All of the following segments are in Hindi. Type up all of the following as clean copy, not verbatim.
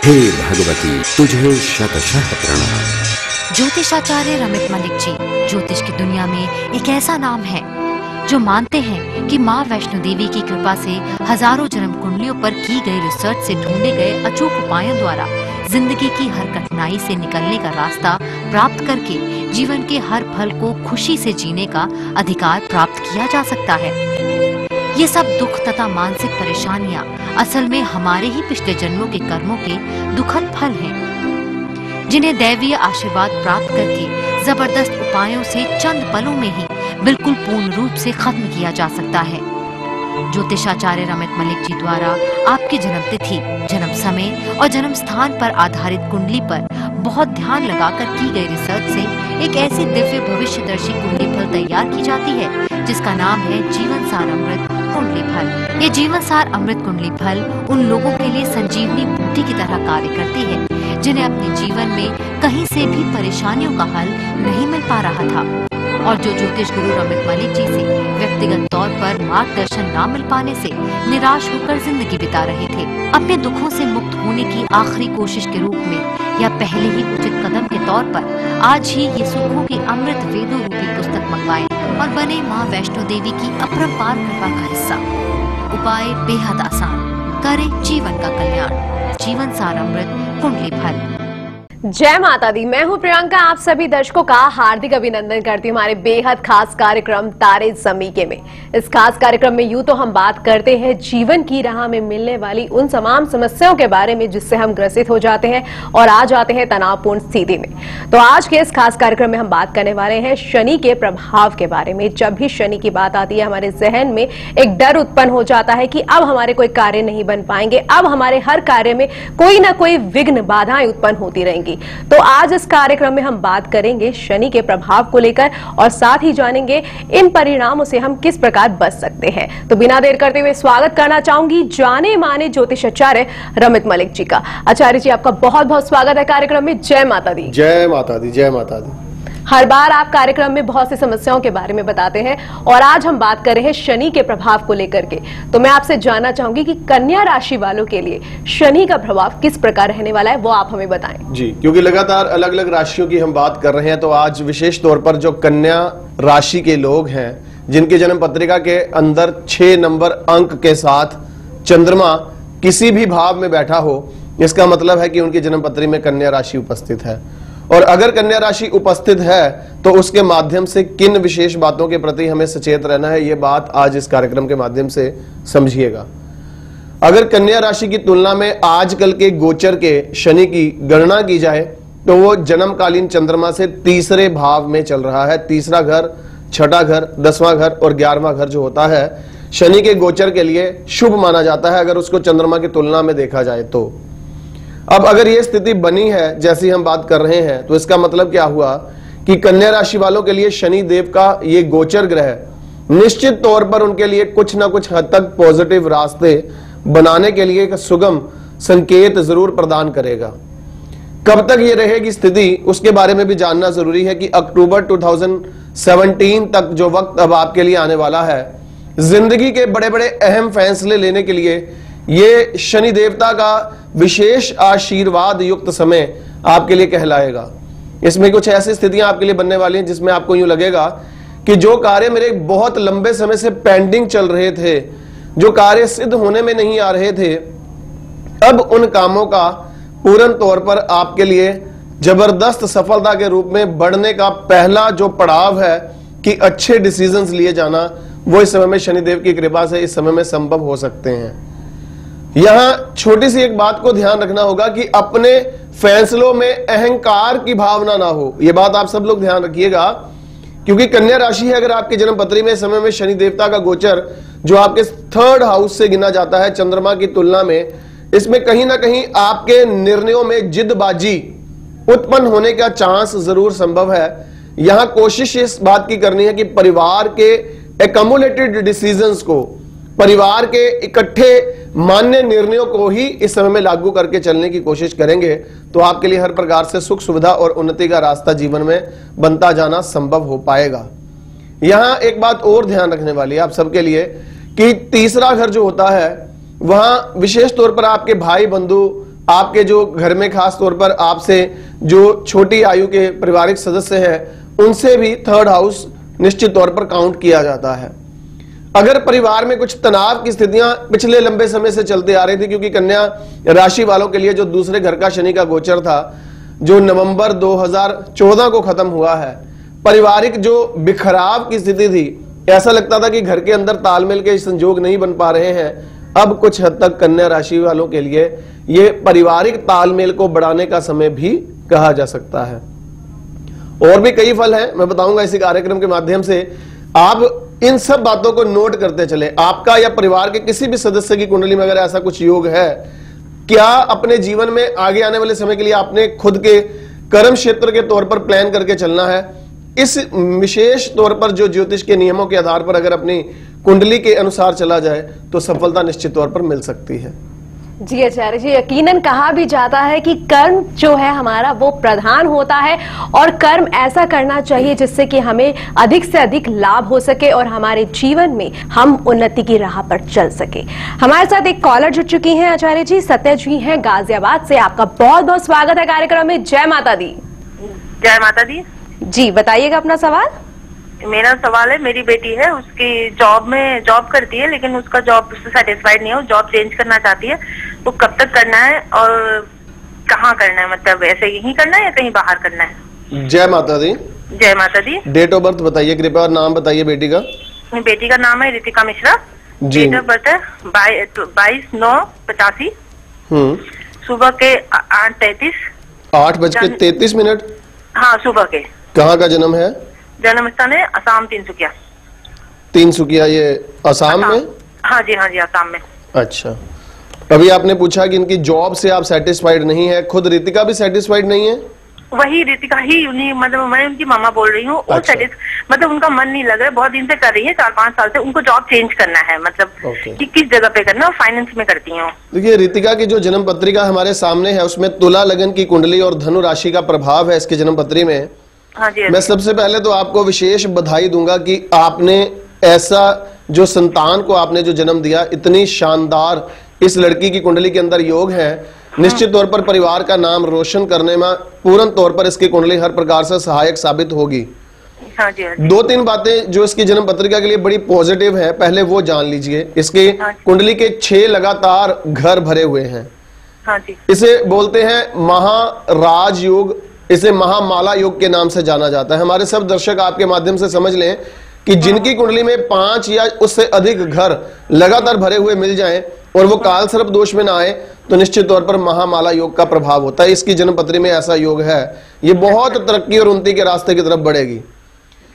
हे भगवती, तुझे शतशः प्रणाम। ज्योतिषाचार्य रमित मलिक जी ज्योतिष की दुनिया में एक ऐसा नाम है जो मानते हैं कि माँ वैष्णो देवी की कृपा से हजारों जन्म कुंडलियों पर की गई रिसर्च से ढूंढे गए अचूक उपायों द्वारा जिंदगी की हर कठिनाई से निकलने का रास्ता प्राप्त करके जीवन के हर पल को खुशी से जीने का अधिकार प्राप्त किया जा सकता है। ये सब दुख तथा मानसिक परेशानियां असल में हमारे ही पिछले जन्मों के कर्मों के दुखद फल हैं, जिन्हें दैवीय आशीर्वाद प्राप्त करके जबरदस्त उपायों से चंद पलों में ही बिल्कुल पूर्ण रूप से खत्म किया जा सकता है। ज्योतिषाचार्य रमित मलिक जी द्वारा आपकी जन्म तिथि, जन्म समय और जन्म स्थान पर आधारित कुंडली पर बहुत ध्यान लगाकर की गई रिसर्च से एक ऐसी दिव्य भविष्यदर्शी कुंडली फल तैयार की जाती है जिसका नाम है जीवन सार अमृत कुंडली फल। ये जीवन सार अमृत कुंडली फल उन लोगों के लिए संजीवनी बूटी की तरह कार्य करती है जिन्हें अपने जीवन में कहीं से भी परेशानियों का हल नहीं मिल पा रहा था और जो ज्योतिष गुरु रमित मलिक जी से व्यक्तिगत तौर पर मार्गदर्शन न मिल पाने से निराश होकर जिंदगी बिता रहे थे। अपने दुखों से मुक्त होने की आखिरी कोशिश के रूप में या पहले ही उचित कदम के तौर पर आज ही ये सुखों की अमृत वेदों रूपी पुस्तक मंगवाएं और बने माँ वैष्णो देवी की अपरंपार कृपा का हिस्सा। उपाय बेहद आसान, करे जीवन का कल्याण। जीवन सार अमृत कुंडली फल। जय माता दी। मैं हूं प्रियंका, आप सभी दर्शकों का हार्दिक अभिनंदन करती हूं हमारे बेहद खास कार्यक्रम तारे ज़मीके में। इस खास कार्यक्रम में यूं तो हम बात करते हैं जीवन की राह में मिलने वाली उन तमाम समस्याओं के बारे में जिससे हम ग्रसित हो जाते हैं और आ जाते हैं तनावपूर्ण स्थिति में। तो आज के इस खास कार्यक्रम में हम बात करने वाले हैं शनि के प्रभाव के बारे में। जब भी शनि की बात आती है हमारे जहन में एक डर उत्पन्न हो जाता है कि अब हमारे कोई कार्य नहीं बन पाएंगे, अब हमारे हर कार्य में कोई ना कोई विघ्न बाधाएं उत्पन्न होती रहेंगी। तो आज इस कार्यक्रम में हम बात करेंगे शनि के प्रभाव को लेकर और साथ ही जानेंगे इन परिणामों से हम किस प्रकार बच सकते हैं। तो बिना देर करते हुए स्वागत करना चाहूंगी जाने माने ज्योतिषाचार्य रमित मलिक जी का। आचार्य जी, आपका बहुत बहुत स्वागत है कार्यक्रम में। जय माता दी। जय माता दी। जय माता दी। हर बार आप कार्यक्रम में बहुत सी समस्याओं के बारे में बताते हैं और आज हम बात कर रहे हैं शनि के प्रभाव को लेकर के। तो मैं आपसे जानना चाहूंगी कि कन्या राशि वालों के लिए शनि का प्रभाव किस प्रकार रहने वाला है, वो आप हमें बताएं। जी, क्योंकि लगातार अलग अलग राशियों की हम बात कर रहे हैं तो आज विशेष तौर पर जो कन्या राशि के लोग हैं जिनकी जन्म पत्रिका के अंदर 6 नंबर अंक के साथ चंद्रमा किसी भी भाव में बैठा हो, इसका मतलब है कि उनकी जन्म पत्री में कन्या राशि उपस्थित है। और अगर कन्या राशि उपस्थित है तो उसके माध्यम से किन विशेष बातों के प्रति हमें सचेत रहना है, ये बात आज इस कार्यक्रम के माध्यम से समझिएगा। अगर कन्या राशि की तुलना में आजकल के गोचर के शनि की गणना की जाए तो वो जन्मकालीन चंद्रमा से तीसरे भाव में चल रहा है। तीसरा घर, छठा घर, 10वां घर और 11वां घर जो होता है शनि के गोचर के लिए शुभ माना जाता है अगर उसको चंद्रमा की तुलना में देखा जाए तो। अब अगर ये स्थिति बनी है जैसी हम बात कर रहे हैं तो इसका मतलब क्या हुआ कि कन्या राशि वालों के लिए शनि देव का ये गोचर ग्रह निश्चित तौर पर उनके लिए कुछ ना कुछ हद तक पॉजिटिव रास्ते बनाने के लिए एक सुगम संकेत जरूर प्रदान करेगा। कब तक ये रहेगी स्थिति उसके बारे में भी जानना जरूरी है कि अक्टूबर 2017 तक जो वक्त अब आपके लिए आने वाला है, जिंदगी के बड़े बड़े अहम फैसले लेने के लिए ये शनि देवता का विशेष आशीर्वाद युक्त समय आपके लिए कहलाएगा। इसमें कुछ ऐसी स्थितियां आपके लिए बनने वाली हैं जिसमें आपको यूं लगेगा कि जो कार्य मेरे बहुत लंबे समय से पेंडिंग चल रहे थे, जो कार्य सिद्ध होने में नहीं आ रहे थे, अब उन कामों का पूर्ण तौर पर आपके लिए जबरदस्त सफलता के रूप में बढ़ने का पहला जो पड़ाव है कि अच्छे डिसीजंस लिए जाना, वो इस समय में शनिदेव की कृपा से इस समय में संभव हो सकते हैं। यहां छोटी सी एक बात को ध्यान रखना होगा कि अपने फैसलों में अहंकार की भावना ना हो। यह बात आप सब लोग ध्यान रखिएगा क्योंकि कन्या राशि है अगर आपकी जन्म पत्री में समय में शनि देवता का गोचर जो आपके 3rd हाउस से गिना जाता है चंद्रमा की तुलना में, इसमें कहीं ना कहीं आपके निर्णयों में जिद्दबाजी उत्पन्न होने का चांस जरूर संभव है। यहां कोशिश इस बात की करनी है कि परिवार के एकमुलेटेड डिसीजंस को, परिवार के इकट्ठे मान्य निर्णयों को ही इस समय में लागू करके चलने की कोशिश करेंगे तो आपके लिए हर प्रकार से सुख सुविधा और उन्नति का रास्ता जीवन में बनता जाना संभव हो पाएगा। यहां एक बात और ध्यान रखने वाली है आप सबके लिए कि तीसरा घर जो होता है वहां विशेष तौर पर आपके भाई बंधु आपके जो घर में खास तौर पर आपसे जो छोटी आयु के पारिवारिक सदस्य हैं उनसे भी थर्ड हाउस निश्चित तौर पर काउंट किया जाता है। अगर परिवार में कुछ तनाव की स्थितियां पिछले लंबे समय से चलती आ रही थी, क्योंकि कन्या राशि वालों के लिए जो दूसरे घर का शनि का गोचर था जो नवंबर 2014 को खत्म हुआ है, पारिवारिक जो बिखराव की स्थिति थी, ऐसा लगता था कि घर के अंदर तालमेल के संजोग नहीं बन पा रहे हैं, अब कुछ हद तक कन्या राशि वालों के लिए ये पारिवारिक तालमेल को बढ़ाने का समय भी कहा जा सकता है। और भी कई फल हैं, मैं बताऊंगा इसी कार्यक्रम के माध्यम से। आप इन सब बातों को नोट करते चले। आपका या परिवार के किसी भी सदस्य की कुंडली में अगर ऐसा कुछ योग है, क्या अपने जीवन में आगे आने वाले समय के लिए आपने खुद के कर्म क्षेत्र के तौर पर प्लान करके चलना है। इस विशेष तौर पर जो ज्योतिष के नियमों के आधार पर अगर अपनी कुंडली के अनुसार चला जाए तो सफलता निश्चित तौर पर मिल सकती है। जी आचार्य जी, यकीनन कहा भी जाता है कि कर्म जो है हमारा वो प्रधान होता है और कर्म ऐसा करना चाहिए जिससे कि हमें अधिक से अधिक लाभ हो सके और हमारे जीवन में हम उन्नति की राह पर चल सके। हमारे साथ एक कॉलर जुड़ चुकी हैं आचार्य जी, सत्या जी हैं गाजियाबाद से। आपका बहुत बहुत स्वागत है कार्यक्रम में। जय माता दी। जय माता दी। जी बताइएगा अपना सवाल। मेरा सवाल है, मेरी बेटी है, उसकी जॉब करती है लेकिन उसका जॉब उससे सेटिस्फाइड नहीं है, वो जॉब चेंज करना चाहती है। वो कब तक करना है और कहाँ करना है, मतलब ऐसे यहीं करना है या कहीं बाहर करना है? जय माता दी। जय माता दी। डेट ऑफ बर्थ बताइए कृपया और नाम बताइए बेटी का। बेटी का नाम है Ritika Mishra. Date of birth है 22/9/85। सुबह के 8:33। 8:33। हाँ सुबह के। कहाँ का जन्म है? जन्म स्थान है असम तिनसुकिया। तिनसुकिया ये असम में? हाँ जी असम में। अच्छा, अभी आपने पूछा कि इनकी जॉब से आप सेटिस्फाइड नहीं है, खुद रितिका भी सेटिस्फाइड नहीं है? वही रितिका ही उन्हीं, मतलब मैं उनकी मामा बोल रही हूँ। अच्छा। मतलब उनका मन नहीं लग रहा है, बहुत दिन से कर रही है, 4-5 साल से। उनको जॉब चेंज करना है, मतलब कि किस जगह पे करना है, फाइनेंस में करती हैं। देखिए रितिका की जो जन्म पत्रिका हमारे सामने है उसमें तुला लगन की कुंडली और धनु राशि का प्रभाव है इसकी जन्म पत्री में। हाँ जी। मैं सबसे पहले तो आपको विशेष बधाई दूंगा कि आपने ऐसा जो संतान को आपने जो जन्म दिया, इतनी शानदार इस लड़की की कुंडली के अंदर योग है। निश्चित तौर पर परिवार का नाम रोशन करने में पूर्ण तौर पर इसकी कुंडली हर प्रकार से सहायक साबित होगी। हाँ जी। 2-3 बातें जो इसकी जन्म पत्रिका के लिए बड़ी पॉजिटिव है, पहले वो जान लीजिए। इसकी कुंडली के 6 लगातार घर भरे हुए हैं। हाँ जी। इसे बोलते हैं महाराज योग, इसे महामाला योग के नाम से जाना जाता है। हमारे सब दर्शक आपके माध्यम से समझ लें कि जिनकी कुंडली में 5 या उससे अधिक घर लगातार भरे हुए मिल जाएं और वो काल सर्प दोष में ना आए तो निश्चित तौर पर महामाला योग का प्रभाव होता है। इसकी जन्म पत्री में ऐसा योग है, ये बहुत तरक्की और उन्नति के रास्ते की तरफ बढ़ेगी।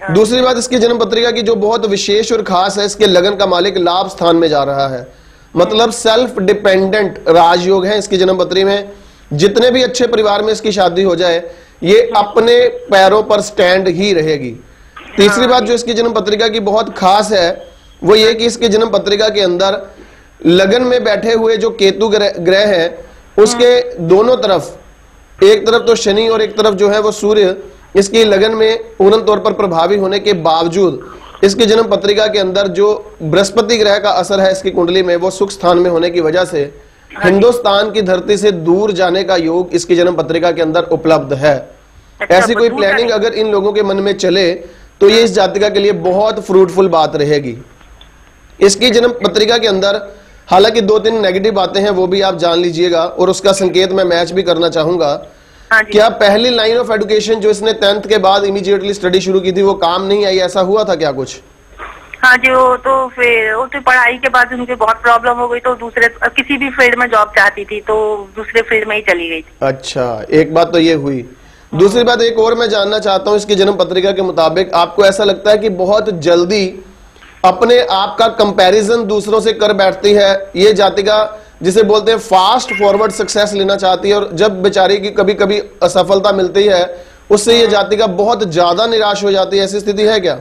दूसरी बात, इसकी जन्म पत्रिका की जो बहुत विशेष और खास है, इसके लगन का मालिक लाभ स्थान में जा रहा है, मतलब सेल्फ डिपेंडेंट राजयोग है इसकी जन्म पत्री में। जितने भी अच्छे परिवार में इसकी शादी हो जाए, ये अपने पैरों पर स्टैंड ही रहेगी। तीसरी बात जो इसकी जन्म पत्रिका की बहुत खास है वो ये कि इसकी जन्म पत्रिका के अंदर लगन में बैठे हुए जो केतु ग्रह हैं उसके दोनों तरफ, एक तरफ तो शनि और एक तरफ जो है वो सूर्य, इसकी लगन में पूर्ण तौर पर प्रभावी होने के बावजूद इसकी जन्म पत्रिका के अंदर जो बृहस्पति ग्रह का असर है इसकी कुंडली में, वो सुख स्थान में होने की वजह से हिंदुस्तान की धरती से दूर जाने का योग इसकी जन्म पत्रिका के अंदर उपलब्ध है। ऐसी कोई प्लानिंग अगर इन लोगों के मन में चले तो ये इस जातिका के लिए बहुत फ्रूटफुल बात रहेगी। इसकी जन्म पत्रिका के अंदर हालांकि 2-3 नेगेटिव बातें हैं, वो भी आप जान लीजिएगा और उसका संकेत मैं मैच भी करना चाहूंगा। क्या पहली लाइन ऑफ एजुकेशन जो इसने 10th के बाद इमीडिएटली स्टडी शुरू की थी वो काम नहीं आई, ऐसा हुआ था क्या कुछ? हाँ जी, वो तो पढ़ाई के बाद उनके बहुत प्रॉब्लम हो गई, तो दूसरे किसी भी फील्ड में जॉब चाहती थी तो दूसरे फील्ड में ही चली गई थी। अच्छा, एक बात तो ये हुई। दूसरी बात एक और मैं जानना चाहता हूँ, इसकी जन्म पत्रिका के मुताबिक आपको ऐसा लगता है कि बहुत जल्दी अपने आप का कंपैरिजन दूसरों से कर बैठती है ये जातिका, जिसे बोलते हैं फास्ट फॉरवर्ड सक्सेस लेना चाहती है, और जब बेचारी की कभी कभी असफलता मिलती है उससे ये जातिका बहुत ज्यादा निराश हो जाती है। ऐसी स्थिति है क्या?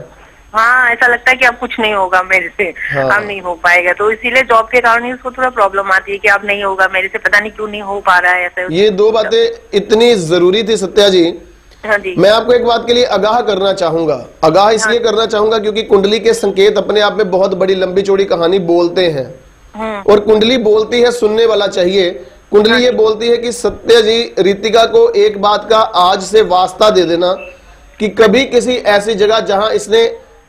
हाँ, ऐसा लगता है कि अब कुछ नहीं होगा मेरे से। हाँ। अब नहीं हो पाएगा, तो इसीलिए जॉब के कारण ही उसको थोड़ा प्रॉब्लम आती है कि अब नहीं होगा मेरे से, पता नहीं क्यों नहीं हो पा रहा है ऐसे। ये 2 बातें इतनी जरूरी थी सत्या जी। हाँ जी। मैं आपको एक बात के लिए आगाह करना चाहूंगा, आगाह इसलिए करना चाहूंगा क्योंकि कुंडली के संकेत अपने आप में बहुत बड़ी लंबी चौड़ी कहानी बोलते हैं, और कुंडली बोलती है, सुनने वाला चाहिए। कुंडली ये बोलती है कि सत्य जी रितिका को एक बात का आज से वास्ता दे देना कि कभी किसी ऐसी जगह जहां इसने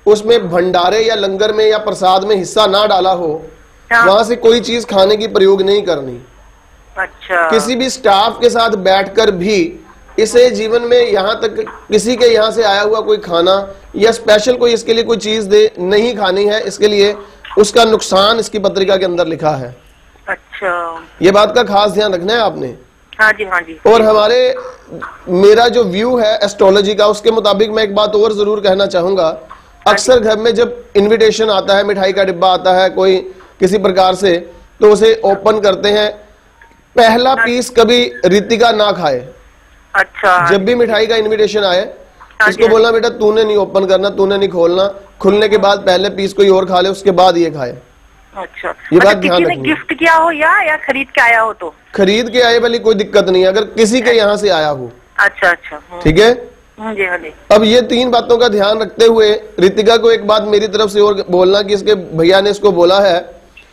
उसमें भंडारे या लंगर में या प्रसाद में हिस्सा ना डाला हो, वहां से कोई चीज खाने की प्रयोग नहीं करनी। अच्छा। किसी भी स्टाफ के साथ बैठकर भी इसे जीवन में यहाँ तक किसी के यहाँ से आया हुआ कोई खाना या स्पेशल कोई इसके लिए कोई चीज दे नहीं खानी है, इसके लिए उसका नुकसान इसकी पत्रिका के अंदर लिखा है। अच्छा। ये बात का खास ध्यान रखना है आपने। हाँ जी, हाँ जी। और मेरा जो व्यू है एस्ट्रोलॉजी का, उसके मुताबिक मैं एक बात और जरूर कहना चाहूंगा। अक्सर घर में जब इनविटेशन आता है, मिठाई का डिब्बा आता है कोई किसी प्रकार से, तो उसे ओपन करते हैं, पहला पीस कभी रितिका ना खाए। अच्छा। जब भी मिठाई का इनविटेशन आए, इसको बोलना बेटा तूने नहीं ओपन करना, तूने नहीं खोलना, खुलने के बाद पहले पीस कोई और खा ले, उसके बाद ये खाए। अच्छा। ये बात ध्यान रखनी। गिफ्ट किया हो या खरीद के आया हो? तो खरीद के आए वाली कोई दिक्कत नहीं है, अगर किसी के यहाँ से आया हो। अच्छा अच्छा। ठीक है जी, हाँ जी। अब ये 3 बातों का ध्यान रखते हुए रितिका को एक बात मेरी तरफ से और बोलना कि इसके भैया ने इसको बोला है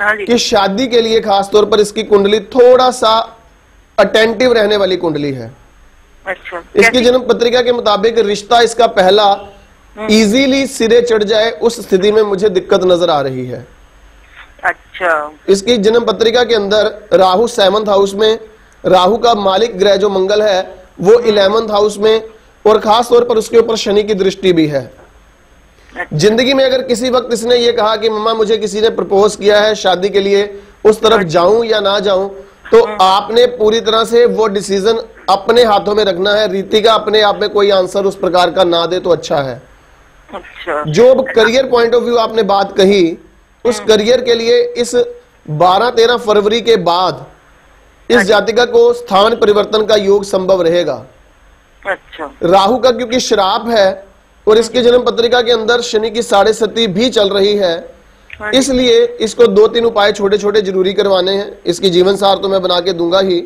कि शादी के लिए खास तौर पर इसकी कुंडली थोड़ा सा अटेंटिव रहने वाली कुंडली है। अच्छा। इसकी जन्म पत्रिका के मुताबिक रिश्ता इसका पहला इजीली सिरे चढ़ जाए, उस स्थिति में मुझे दिक्कत नजर आ रही है। अच्छा। इसकी जन्म पत्रिका के अंदर राहु 7th हाउस में, राहु का मालिक ग्रह जो मंगल है वो 11th हाउस में, और खास तौर पर उसके ऊपर शनि की दृष्टि भी है। जिंदगी में अगर किसी वक्त इसने ये कहा कि मम्मा मुझे किसी ने प्रपोज किया है शादी के लिए, उस तरफ जाऊं या ना जाऊं, तो आपने पूरी तरह से वो डिसीजन अपने हाथों में रखना है। रितिका अपने आप में कोई आंसर उस प्रकार का ना दे तो अच्छा है। अच्छा। जो करियर पॉइंट ऑफ व्यू आपने बात कही, उस करियर के लिए इस 12-13 फरवरी के बाद इस जातिका को स्थान परिवर्तन का योग संभव रहेगा। अच्छा। राहु का क्योंकि श्राप है और इसके जन्म पत्रिका के अंदर शनि की 7.5 भी चल रही है, इसलिए इसको 2-3 उपाय छोटे छोटे जरूरी करवाने हैं। इसकी जीवन सार तो मैं बना के दूंगा ही।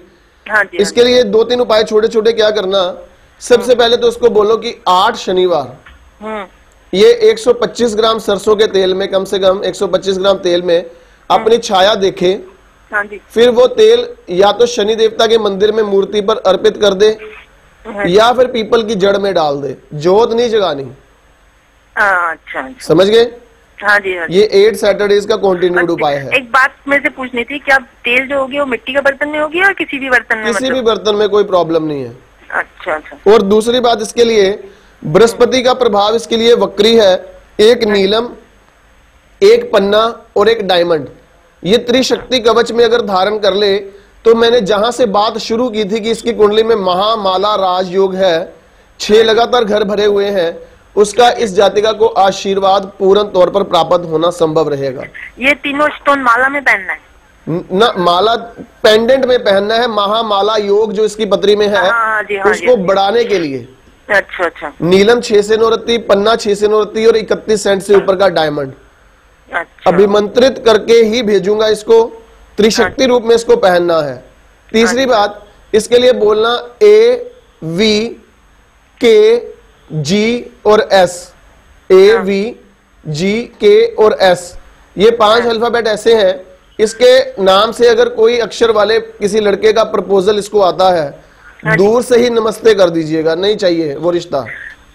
इसके लिए 2-3 उपाय छोटे छोटे क्या करना, सबसे पहले तो उसको बोलो कि 8 शनिवार ये 125 ग्राम सरसों के तेल में, कम से कम 125 ग्राम तेल में अपनी छाया देखे। फिर वो तेल या तो शनि देवता के मंदिर में मूर्ति पर अर्पित कर दे या फिर पीपल की जड़ में डाल दे, जोत नहीं जगानी। अच्छा। समझ गए? हाँ जी, हाँ जी। ये 8 सैटरडेज का कॉन्टिन्यूड उपाय है। एक बात मेरे से पूछनी थी, क्या तेल जो होगी वो मिट्टी के बर्तन में होगी या किसी भी बर्तन में? किसी भी बर्तन में कोई प्रॉब्लम नहीं है। अच्छा अच्छा। और दूसरी बात, इसके लिए बृहस्पति का प्रभाव इसके लिए वक्री है। एक नीलम, एक पन्ना और एक डायमंड, ये त्रिशक्ति कवच में अगर धारण कर ले तो मैंने जहां से बात शुरू की थी कि इसकी कुंडली में महामाला राजयोग है, 6 लगातार घर भरे हुए हैं, उसका इस जातिका को आशीर्वाद पूर्ण तौर पर प्राप्त होना संभव रहेगा। ये तीनों स्टोन माला में पहनना है ना? माला पेंडेंट में पहनना है। महामाला योग जो इसकी पत्री में है, उसको बढ़ाने के लिए। अच्छा अच्छा। नीलम 6 से 9 रत्ती, पन्ना 6 से 9 रत्ती और 31 सेंट से ऊपर का डायमंड। अच्छा। अभिमंत्रित करके ही भेजूंगा इसको, त्रिशक्ति रूप में इसको पहनना है। तीसरी बात, इसके लिए बोलना AVKG और S, AVGK और S, ये 5 अल्फाबेट ऐसे हैं। इसके नाम से अगर कोई अक्षर वाले किसी लड़के का प्रपोजल इसको आता है, दूर से ही नमस्ते कर दीजिएगा, नहीं चाहिए वो रिश्ता।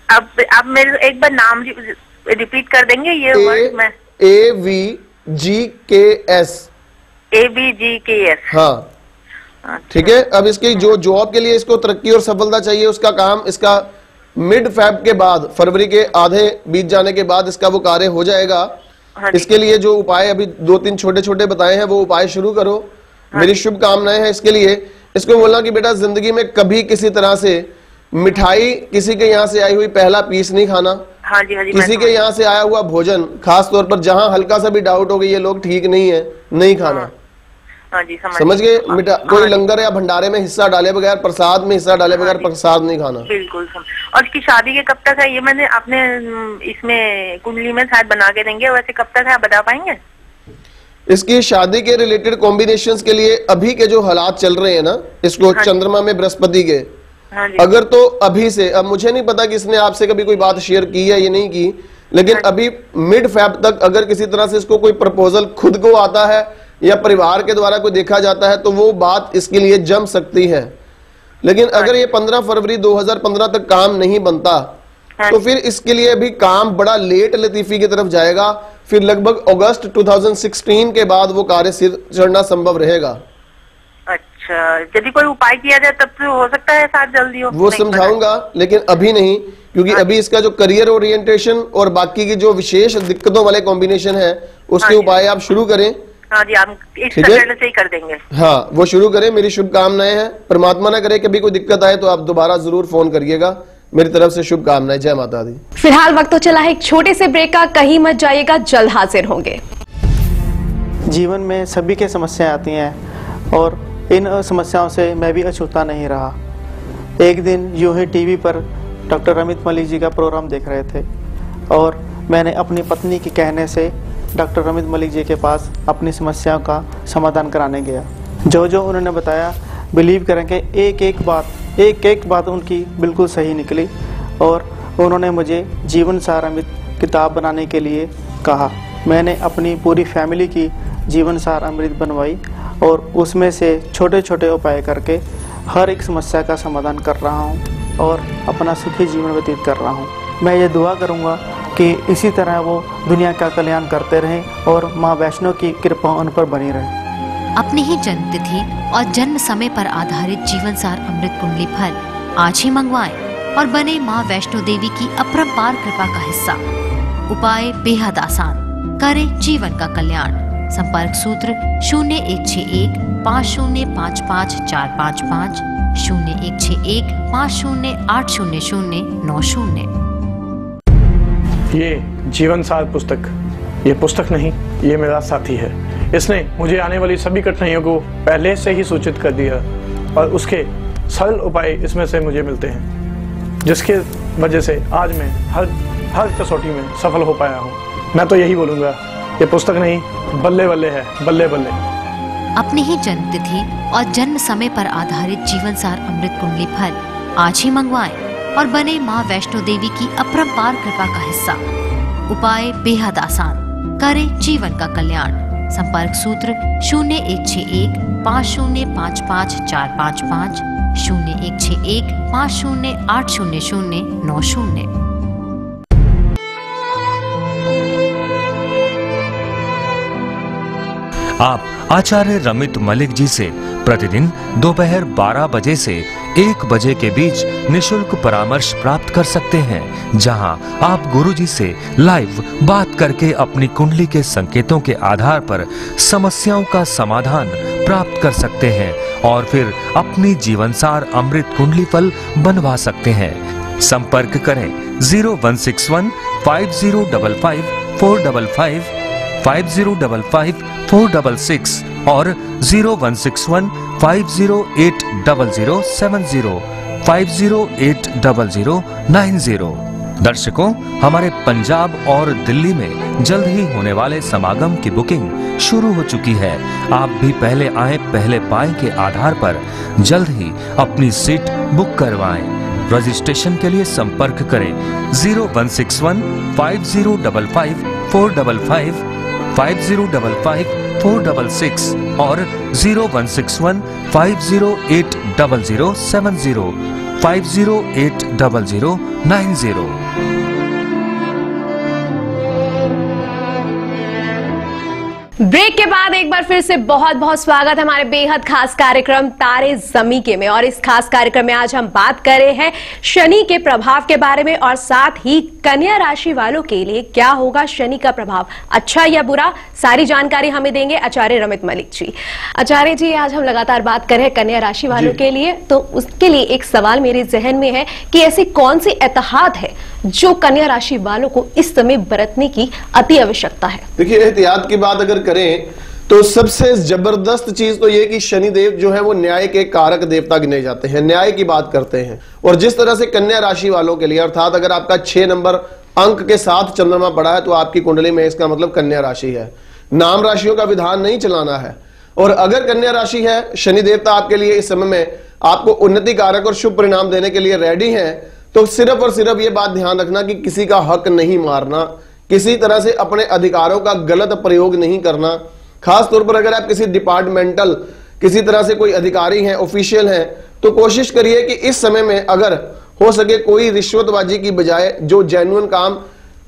अब आप मेरे एक बार नाम रिपीट कर देंगे ये वर्ड में? AVGKS। AVGKS। हाँ ठीक है। अब इसकी जो जॉब के लिए इसको तरक्की और सफलता चाहिए, उसका काम इसका मिड फेब के बाद, फरवरी के आधे बीत जाने के बाद इसका वो कार्य हो जाएगा। इसके लिए जो उपाय अभी 2-3 छोटे छोटे बताए हैं वो उपाय शुरू करो। मेरी शुभकामनाएं हैं इसके लिए। इसको बोलना कि बेटा जिंदगी में कभी किसी तरह से मिठाई किसी के यहाँ से आई हुई पहला पीस नहीं खाना। हाँ जी, हाँ जी। किसी के यहाँ से आया हुआ भोजन, खास तौर पर जहाँ हल्का सा भी डाउट हो गई ये लोग ठीक नहीं है, नहीं खाना। हाँ जी, समझ गए? कोई लंगर या भंडारे में हिस्सा डाले बगैर, प्रसाद में हिस्सा डाले बगैर प्रसाद नहीं खाना। बिल्कुल। और इसकी शादी के कब तक है? ये मैंने अपने इसमें कुंडली में शायद बना के देंगे, वैसे कब तक है आप बता पाएंगे? इसकी शादी के रिलेटेड कॉम्बिनेशंस के लिए अभी के जो हालात चल रहे हैं ना, इसको चंद्रमा में बृहस्पति के, अगर तो अभी से, अब मुझे नहीं पता कि इसने आपसे कभी कोई बात शेयर की है या नहीं की, लेकिन अभी मिड फेब तक अगर किसी तरह से इसको कोई प्रपोजल खुद को आता है या परिवार के द्वारा कोई देखा जाता है तो वो बात इसके लिए जम सकती है। लेकिन अगर ये 15 फरवरी 2015 तक काम नहीं बनता तो फिर इसके लिए भी काम बड़ा लेट लतीफी की तरफ जाएगा। फिर लगभग अगस्त 2016 के बाद वो कार्य सिर चढ़ना संभव रहेगा। अच्छा, यदि कोई उपाय किया जाए तब तो हो सकता है साथ जल्दी हो। वो समझाऊंगा, लेकिन अभी नहीं, क्योंकि अभी इसका जो करियर ओरिएंटेशन और बाकी की जो विशेष दिक्कतों वाले कॉम्बिनेशन है उसके उपाय आप शुरू करें। हाँ जी, हम इस तरह से ही कर देंगे। हाँ, वो शुरू करें। मेरी शुभकामनाएं हैं। परमात्मा ना करे कभी कोई दिक्कत आए तो आप दोबारा जरूर फोन करिएगा। मेरी तरफ से शुभकामनाएं। जय माता दी। फिलहाल वक्त तो चला है एक छोटे से ब्रेक का, कहीं मत जाइएगा, जल्द हाजिर होंगे। जीवन में सभी के समस्याएं आती हैं और इन समस्याओं से मैं भी अछूता नहीं रहा। एक दिन यूं ही टीवी पर डॉक्टर रमित मलिक जी का प्रोग्राम देख रहे थे और मैंने अपनी पत्नी के कहने से डॉक्टर रमित मलिक जी के पास अपनी समस्याओं का समाधान कराने गया। जो जो उन्होंने बताया, बिलीव करेंगे एक एक बात उनकी बिल्कुल सही निकली और उन्होंने मुझे जीवन सार अमृत किताब बनाने के लिए कहा। मैंने अपनी पूरी फैमिली की जीवन सार अमृत बनवाई और उसमें से छोटे छोटे उपाय करके हर एक समस्या का समाधान कर रहा हूँ और अपना सुखी जीवन व्यतीत कर रहा हूँ। मैं ये दुआ करूँगा कि इसी तरह वो दुनिया का कल्याण करते रहें और माँ वैष्णो की कृपा उन पर बनी रहे। अपनी ही जन्म तिथि और जन्म समय पर आधारित जीवन सार अमृत कुंडली फल आज ही मंगवाएं और बने माँ वैष्णो देवी की अपरंपार कृपा का हिस्सा। उपाय बेहद आसान, करें जीवन का कल्याण। संपर्क सूत्र 0161 5055 455 0161 508009 90। ये जीवन सार पुस्तक, ये पुस्तक नहीं, ये मेरा साथी है। इसने मुझे आने वाली सभी कठिनाइयों को पहले से ही सूचित कर दिया और उसके सरल उपाय इसमें से मुझे मिलते हैं, जिसके वजह से आज मैं हर कसौटी में सफल हो पाया हूँ। मैं तो यही बोलूँगा, ये पुस्तक नहीं, बल्ले बल्ले है, बल्ले बल्ले। अपनी ही जन्म तिथि और जन्म समय पर आधारित जीवन सार अमृत कुंडली फल आज ही मंगवाएं और बने माँ वैष्णो देवी की अपरंपार कृपा का हिस्सा। उपाय बेहद आसान, करें जीवन का कल्याण। संपर्क सूत्र 0161 5055 455 0161 508009 90। आप आचार्य रमित मलिक जी से प्रतिदिन दोपहर 12 बजे से 1 बजे के बीच निशुल्क परामर्श प्राप्त कर सकते हैं, जहां आप गुरु जी से लाइव बात करके अपनी कुंडली के संकेतों के आधार पर समस्याओं का समाधान प्राप्त कर सकते हैं और फिर अपनी जीवनसार अमृत कुंडली फल बनवा सकते हैं। संपर्क करें 0161 5055 455 5055 466 और 0161 508 0070 508 0090। दर्शकों, हमारे पंजाब और दिल्ली में जल्द ही होने वाले समागम की बुकिंग शुरू हो चुकी है। आप भी पहले आए पहले पाए के आधार पर जल्द ही अपनी सीट बुक करवाएं। रजिस्ट्रेशन के लिए संपर्क करें 0161 5055 455 5055 466 और 0161 508 0070 508 0090। ब्रेक के बाद एक बार फिर से बहुत बहुत स्वागत है हमारे बेहद खास कार्यक्रम तारे ज़मीं में। और इस खास कार्यक्रम में आज हम बात कर रहे हैं शनि के प्रभाव के बारे में और साथ ही कन्या राशि वालों के लिए क्या होगा शनि का प्रभाव, अच्छा या बुरा, सारी जानकारी हमें देंगे आचार्य रमित मलिक जी। आचार्य जी, आज हम लगातार बात कर रहे हैं कन्या राशि वालों के लिए, तो उसके लिए एक सवाल मेरे जहन में है कि ऐसी कौन सी एहतियात है जो कन्या राशि वालों को इस समय बरतने की अति आवश्यकता है? देखिए, एहतियात की बात अगर करें तो सबसे जबरदस्त चीज तो ये कि शनिदेव जो है वो न्याय के कारक देवता गिने जाते हैं, न्याय की बात करते हैं। और जिस तरह से कन्या राशि वालों के लिए, अर्थात अगर आपका 6 नंबर अंक के साथ चंद्रमा पड़ा है तो आपकी कुंडली में इसका मतलब कन्या राशि है। नाम राशियों का विधान नहीं चलाना है। और अगर कन्या राशि है, शनि देवता आपके लिए इस समय में आपको उन्नति कारक और शुभ परिणाम देने के लिए रेडी है, तो सिर्फ और सिर्फ ये बात ध्यान रखना कि किसी का हक नहीं मारना, किसी तरह से अपने अधिकारों का गलत प्रयोग नहीं करना, खास तौर पर अगर आप किसी डिपार्टमेंटल किसी तरह से कोई अधिकारी हैं, ऑफिशियल हैं, तो कोशिश करिए कि इस समय में अगर हो सके कोई रिश्वतबाजी की बजाय जो जेन्युइन काम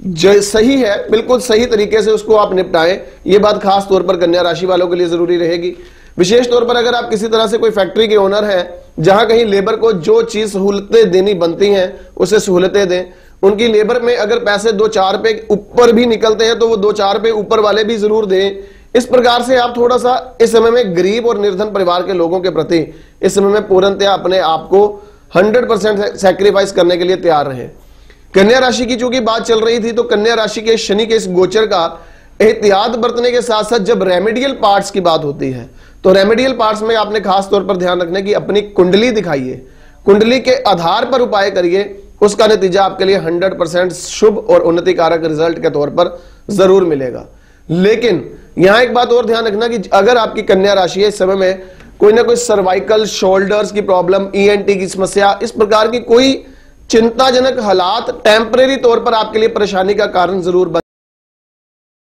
सही है, बिल्कुल सही तरीके से उसको आप निपटाएं। ये बात खास तौर पर कन्या राशि वालों के लिए जरूरी रहेगी। विशेष तौर पर अगर आप किसी तरह से कोई फैक्ट्री के ओनर हैं, जहां कहीं लेबर को जो चीज सहूलतें देनी बनती हैं उसे सहूलतें दें। उनकी लेबर में अगर पैसे 2-4 पे ऊपर भी निकलते हैं तो वो 2-4 पे ऊपर वाले भी जरूर दें। इस प्रकार से आप थोड़ा सा इस समय में गरीब और निर्धन परिवार के लोगों के प्रति इस समय में पूर्णतया अपने आप को 100% सैक्रिफाइस करने के लिए तैयार रहे। कन्या राशि की चूंकि बात चल रही थी, तो कन्या राशि के शनि के इस गोचर का एहतियात बरतने के साथ साथ जब रेमेडियल पार्ट्स की बात होती है, तो रेमेडियल पार्ट्स में आपने खास तौर पर ध्यान रखने की अपनी कुंडली दिखाइए, कुंडली के आधार पर उपाय करिए, उसका नतीजा आपके लिए 100% शुभ और उन्नतिकारक रिजल्ट के तौर पर जरूर मिलेगा। लेकिन यहां एक बात और ध्यान रखना कि अगर आपकी कन्या राशि है, इस समय में कोई ना कोई सर्वाइकल, शोल्डर्स की प्रॉब्लम, ENT की समस्या, इस प्रकार की कोई चिंताजनक हालात टेम्परेरी तौर पर आपके लिए परेशानी का कारण जरूर बन